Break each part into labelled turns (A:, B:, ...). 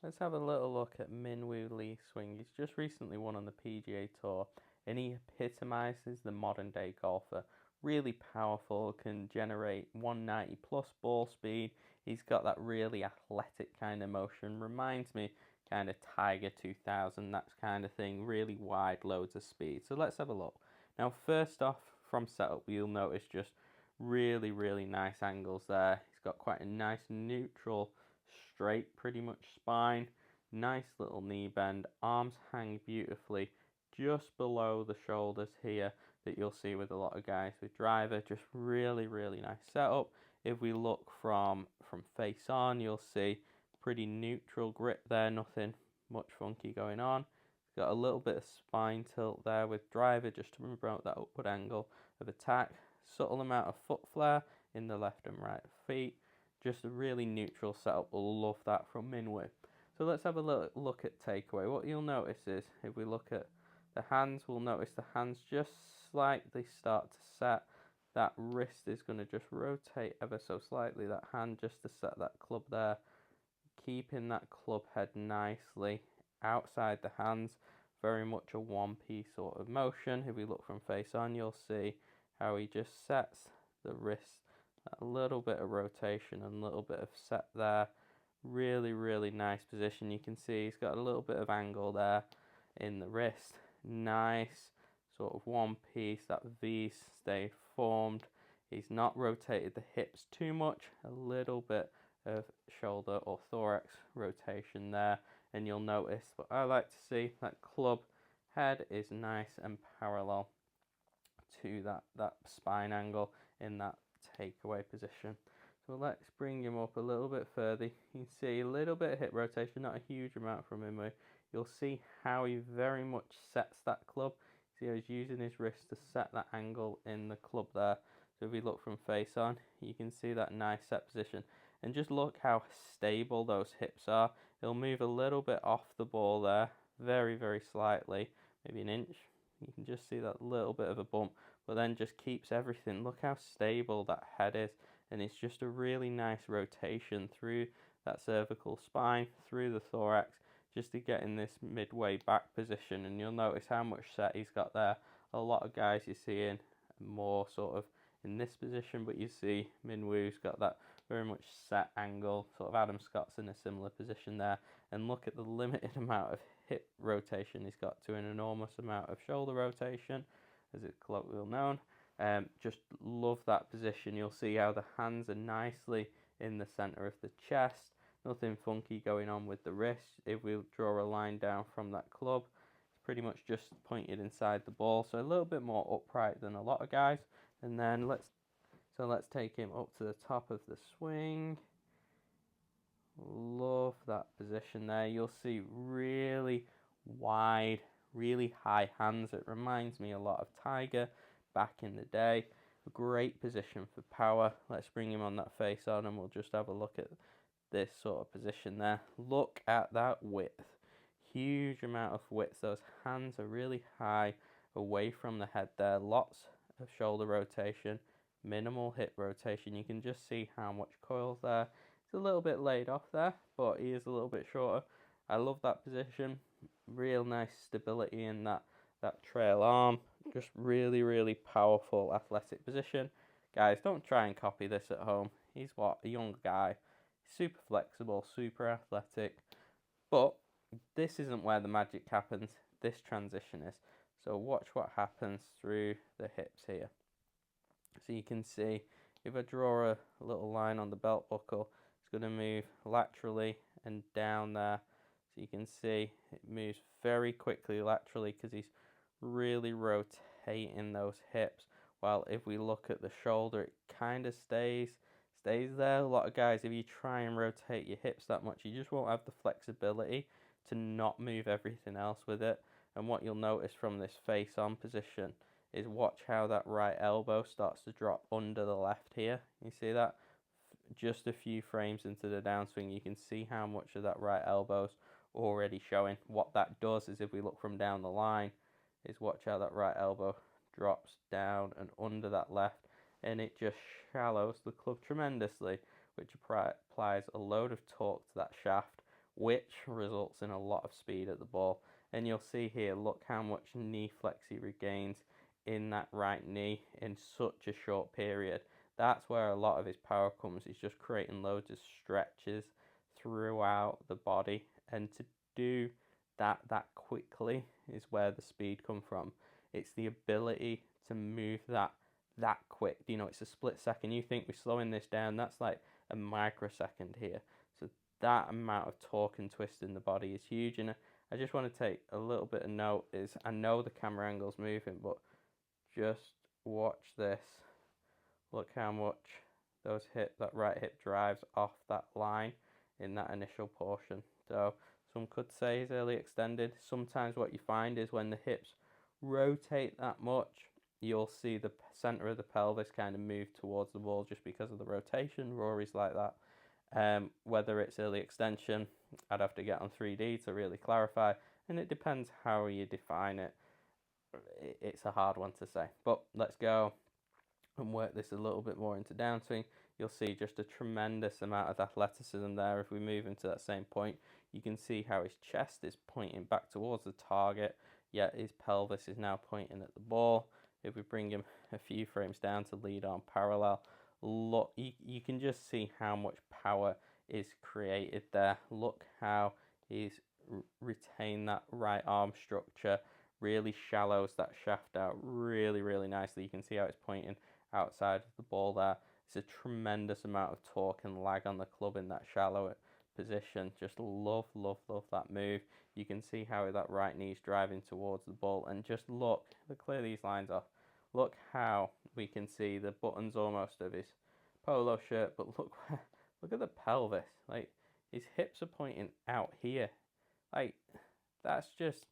A: Let's have a little look at Minwoo Lee swing. He's just recently won on the PGA Tour, and he epitomises the modern day golfer. Really powerful, can generate 190 plus ball speed. He's got that really athletic kind of motion. Reminds me kind of Tiger 2000, that kind of thing. Really wide, loads of speed. So let's have a look. Now, first off, from setup, you'll notice just really nice angles there. He's got quite a nice neutral straight pretty much spine, nice little knee bend, arms hang beautifully just below the shoulders here, that you'll see with a lot of guys with driver. Just really nice setup. If we look from face on, you'll see pretty neutral grip there, nothing much funky going on. Got a little bit of spine tilt there with driver just to promote that upward angle of attack. Subtle amount of foot flare in the left and right feet. Just a really neutral setup. Love that from Minwoo. So let's have a look at takeaway. What you'll notice is, if we look at the hands, we'll notice the hands just slightly start to set. That wrist is going to just rotate ever so slightly, that hand, just to set that club there. Keeping that club head nicely outside the hands. Very much a one-piece sort of motion. If we look from face on, you'll see how he just sets the wrist. A little bit of rotation and a little bit of set there. Really nice position. You can see he's got a little bit of angle there in the wrist. Nice sort of one piece. That V stayed formed. He's not rotated the hips too much. A little bit of shoulder or thorax rotation there. And you'll notice what I like to see, that club head is nice and parallel to that spine angle in that takeaway position. So let's bring him up a little bit further. You can see a little bit of hip rotation, not a huge amount from him. You'll see how he very much sets that club. See how he's using his wrist to set that angle in the club there. So if we look from face on, you can see that nice set position. And just look how stable those hips are. He'll move a little bit off the ball there, very slightly, maybe an inch. You can just see that little bit of a bump, but then just keeps everything. Look how stable that head is, and it's just a really nice rotation through that cervical spine, through the thorax, just to get in this midway back position. And you'll notice how much set he's got there. A lot of guys you're seeing more sort of in this position, but you see Minwoo's got that very much set angle. Sort of Adam Scott's in a similar position there. And look at the limited amount of hip rotation he's got, to an enormous amount of shoulder rotation, as it's colloquially known. Just love that position. You'll see how the hands are nicely in the center of the chest. Nothing funky going on with the wrist. If we draw a line down from that club, it's pretty much just pointed inside the ball, so a little bit more upright than a lot of guys. And then let's take him up to the top of the swing. Love that position there. You'll see really wide, really high hands. It reminds me a lot of Tiger back in the day. A great position for power. Let's bring him on that face on, and we'll just have a look at this sort of position there. Look at that width. Huge amount of width. Those hands are really high away from the head there. Lots of shoulder rotation, minimal hip rotation. You can just see how much coils there. It's a little bit laid off there, but he is a little bit shorter. I love that position. Real nice stability in that trail arm. Just really powerful athletic position. Guys, don't try and copy this at home. He's a young guy. Super flexible, super athletic. But this isn't where the magic happens. This transition is. So watch what happens through the hips here. So you can see, if I draw a little line on the belt buckle, it's going to move laterally and down there. So you can see it moves very quickly laterally because he's really rotating those hips. While if we look at the shoulder, it kind of stays there. A lot of guys, if you try and rotate your hips that much, you just won't have the flexibility to not move everything else with it. And what you'll notice from this face on position is, watch how that right elbow starts to drop under the left here. You see that? Just a few frames into the downswing, you can see how much of that right elbow's already showing. What that does is, if we look from down the line, is watch how that right elbow drops down and under that left, and it just shallows the club tremendously, which applies a load of torque to that shaft, which results in a lot of speed at the ball. And you'll see here, look how much knee flex he regains in that right knee in such a short period. That's where a lot of his power comes. He's just creating loads of stretches throughout the body, and to do that quickly is where the speed comes from. It's the ability to move that quick. You know, it's a split second. You think we're slowing this down, that's like a microsecond here. So that amount of torque and twist in the body is huge. And I just want to take a little bit of note is, I know the camera angle's moving, but just watch this. Look how much that right hip drives off that line in that initial portion. So some could say he's early extended. Sometimes what you find is when the hips rotate that much, you'll see the center of the pelvis kind of move towards the ball just because of the rotation. Rory's like that. Whether it's early extension, I'd have to get on 3D to really clarify, and it depends how you define it. It's a hard one to say, but let's go and work this a little bit more into downswing. You'll see just a tremendous amount of athleticism there. If we move into that same point, you can see how his chest is pointing back towards the target, yet his pelvis is now pointing at the ball. If we bring him a few frames down to lead arm parallel, look, you can just see how much power is created there. Look how he's retained that right arm structure, really shallows that shaft out really nicely. You can see how it's pointing outside of the ball there. It's a tremendous amount of torque and lag on the club in that shallow position. Just love that move. You can see how that right knee's driving towards the ball, and just look, clear these lines off. Look how we can see the buttons almost of his polo shirt, but look at the pelvis. Like, his hips are pointing out here. Like, that's just,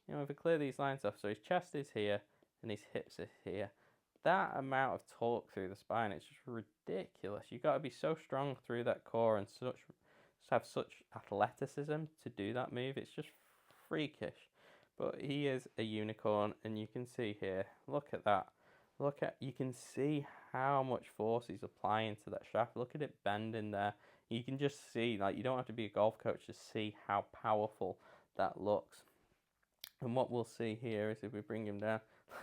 A: you know, if we clear these lines off, so his chest is here and his hips are here. That amount of torque through the spine, it's just ridiculous. You've got to be so strong through that core and have such athleticism to do that move. It's just freakish. But he is a unicorn, and you can see here, look at that. You can see how much force he's applying to that shaft. Look at it bending there. You can just see, like, you don't have to be a golf coach to see how powerful that looks. And what we'll see here is if we bring him down,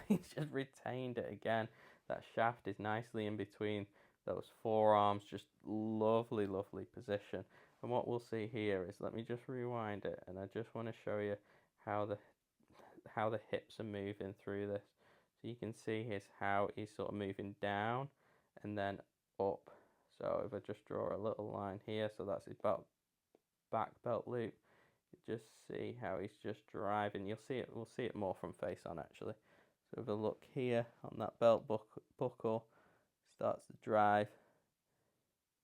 A: he's just retained it again. That shaft is nicely in between those forearms, just lovely position. And what we'll see here is, let me just rewind it, and I just want to show you how the hips are moving through this. So you can see how he's sort of moving down and then up. So if I just draw a little line here, so that's his back belt loop. Just see how he's just driving. You'll see it. We'll see it more from face on actually. So if I look here on that belt buckle, starts to drive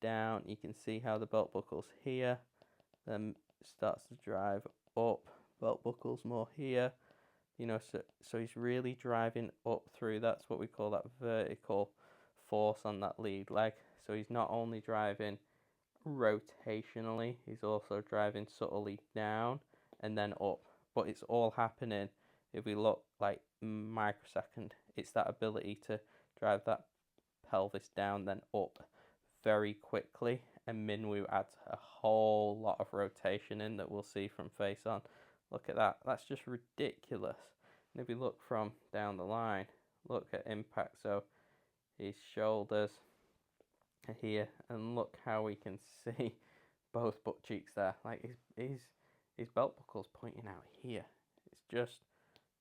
A: down. You can see how the belt buckle's here, then starts to drive up. Belt buckle's more here. You know, so he's really driving up through. That's what we call that vertical force on that lead leg. So he's not only driving rotationally, he's also driving subtly down and then up, but it's all happening, if we look, like microsecond. It's that ability to drive that pelvis down then up very quickly, and Minwoo adds a whole lot of rotation in that we'll see from face on. Look at that, that's just ridiculous. And if we look from down the line, look at impact. So his shoulders here, and look how we can see both butt cheeks there. Like, his belt buckle's pointing out here. It's just,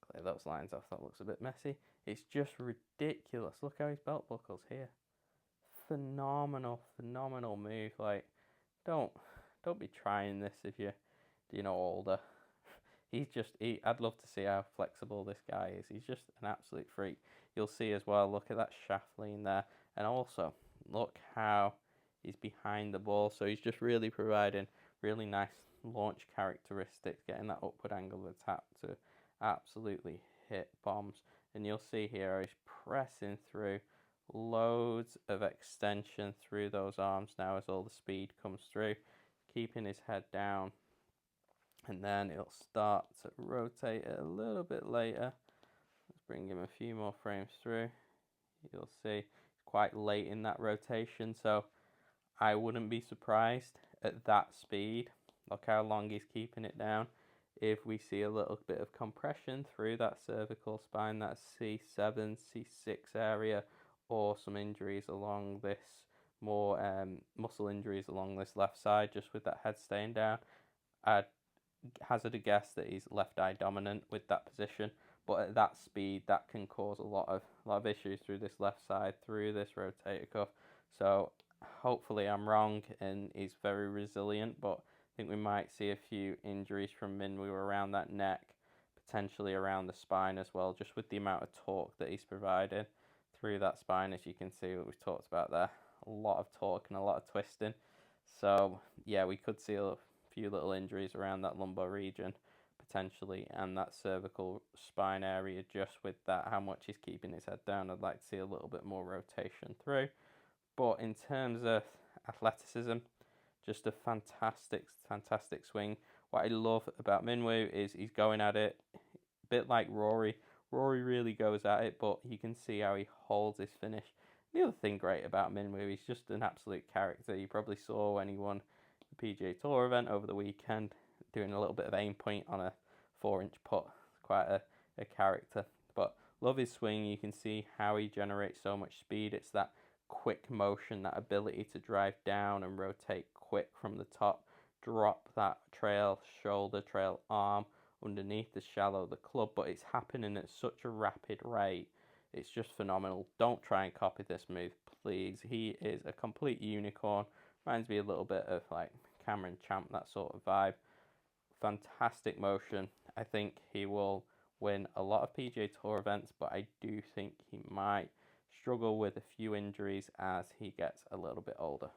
A: clear those lines off, that looks a bit messy. It's just ridiculous. Look how his belt buckle's here. Phenomenal move. Like, don't be trying this if you're, you know, older. I'd love to see how flexible this guy is. He's just an absolute freak. You'll see as well, look at that shaft lean there, and also look how he's behind the ball. So he's just really providing really nice launch characteristics, getting that upward angle of the tap to absolutely hit bombs. And you'll see here he's pressing through loads of extension through those arms now as all the speed comes through, keeping his head down, and then it'll start to rotate it a little bit later. Let's bring him a few more frames through. You'll see quite late in that rotation, so I wouldn't be surprised at that speed Look how long he's keeping it down. If we see a little bit of compression through that cervical spine, that C7, C6 area, or some injuries along this, more muscle injuries along this left side, just with that head staying down, I'd hazard a guess that he's left eye dominant with that position. But at that speed, that can cause a lot of issues through this left side, through this rotator cuff. So hopefully I'm wrong and he's very resilient, but I think we might see a few injuries from Minwoo around that neck, potentially around the spine as well, just with the amount of torque that he's providing through that spine. As you can see, what we've talked about there, a lot of torque and a lot of twisting. So yeah, we could see a few little injuries around that lumbar region potentially, and that cervical spine area, just with that, how much he's keeping his head down. I'd like to see a little bit more rotation through. But in terms of athleticism, just a fantastic swing. What I love about Minwoo is he's going at it a bit like Rory. Rory really goes at it, but you can see how he holds his finish. The other thing great about Minwoo, he's just an absolute character. You probably saw when he won the PGA Tour event over the weekend, doing a little bit of aim point on a 4-inch putt. Quite a character. But love his swing. You can see how he generates so much speed. It's that quick motion, that ability to drive down and rotate quick from the top, drop that trail shoulder, trail arm underneath the shallow of the club, but it's happening at such a rapid rate. It's just phenomenal. Don't try and copy this move, please. He is a complete unicorn. Reminds me a little bit of like Cameron Champ, that sort of vibe. Fantastic motion. I think he will win a lot of PGA Tour events, but I do think he might struggle with a few injuries as he gets a little bit older.